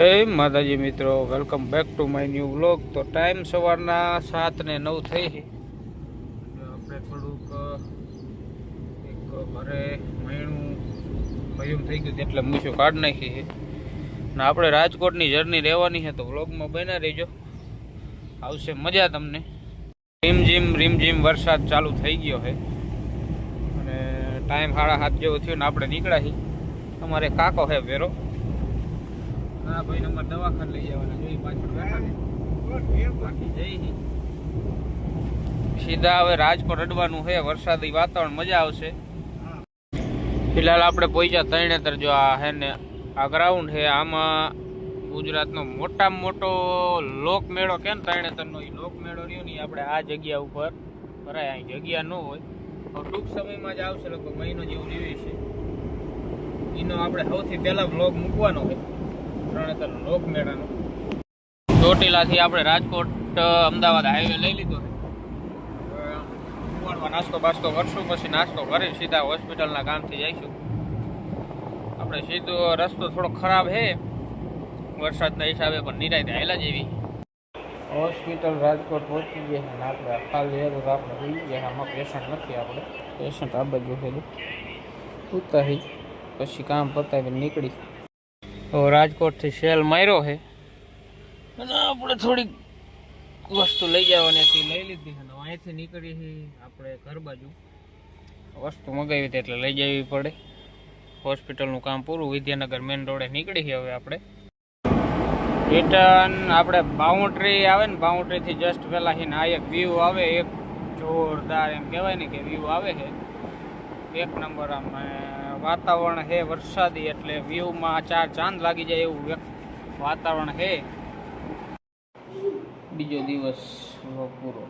જય માતાજી મિત્રો, welcome back to my new vlog. તો ટાઈમ સવારના 7:09 થઈ છે. આપણે થોડુંક એક ઘરે મહિનું ભયું થઈ ગયું એટલે મૂછું કાઢી નાખી છે ને આપણે રાજકોટની જર્ની રહેવાની છે. તો વ્લોગમાં બના રહેજો, આવશે મજા તમને. રીમઝીમ વરસાદ ચાલુ થઈ ગયો છે અને ટાઈમ 7:30 જેવો થયો ને આપણે નીકળ્યા છીએ. અમારે કાકો છે વેરો, હા ભાઈ નંબર દવાખાને લઈ જવાના જોઈ પાછળ બાકી જઈ સીધા હવે રાજકોટ અડવાનું છે. વરસાદી વાતાવરણ મજા આવશે. ફિલહાલ આપણે પહોંચ્યા તરણેતર. જો આ હે ને આ ગ્રાઉન્ડ છે, આમાં ગુજરાતનો મોટામાં મોટો લોકમેળો કે ને તરણેતરનો એ લોકમેળો રહ્યો ને આપણે આ જગ્યા ઉપર ભરાય. અહીં જગ્યા ન હોય ટૂંક સમયમાં જ આવશે, લગભગ મહિનો જેવું રહ્યું છે. એનો આપણે સૌથી પહેલા બ્લોગ મૂકવાનો હોય તરણેતર લોકમેળાનો. ચોટીલાથી આપણે રાજકોટ અમદાવાદ હાઈવે લઈ લીધો છે. નાસ્તો બાસ્તો કરશું, પછી નાસ્તો કરી સીધા હોસ્પિટલના કામથી જઈશું. આપણે સીધો રસ્તો થોડો ખરાબ છે વરસાદના હિસાબે, પણ નિરાંતે હાલ્યા જેવી. હોસ્પિટલ રાજકોટ પહોંચી ગયા છે ને આપણે ખાલી તો આપણે જોઈ ગયા. આમાં પેશન્ટ નથી, આપણે પેશન્ટ આ બાજુ છે ઉતારી પછી કામ પતાવી નીકળી. તો રાજકોટથી સેલ માર્યો છે અને આપણે થોડીક વસ્તુ લઈ જવાની હતી, લઈ લીધી છે. અહીંયાથી નીકળી આપણે ઘર બાજુ વસ્તુ મગાવી હતી એટલે લઈ જવી પડે. હોસ્પિટલનું કામ પૂરું, વિદ્યાનગર મેન રોડે નીકળી છે હવે આપણે. રિટર્ન આપણે બાઉન્ડ્રી આવે ને, બાઉન્ડ્રીથી જસ્ટ પહેલાં છે ને આ એક વ્યૂ આવે, એક જોરદાર એમ કહેવાય ને કે વ્યૂ આવે છે એક નંબર. આમ વાતાવરણ છે વરસાદી એટલે વ્યૂમાં 4 ચાંદ લાગી જાય એવું વાતાવરણ છે. બીજો દિવસ પૂરો.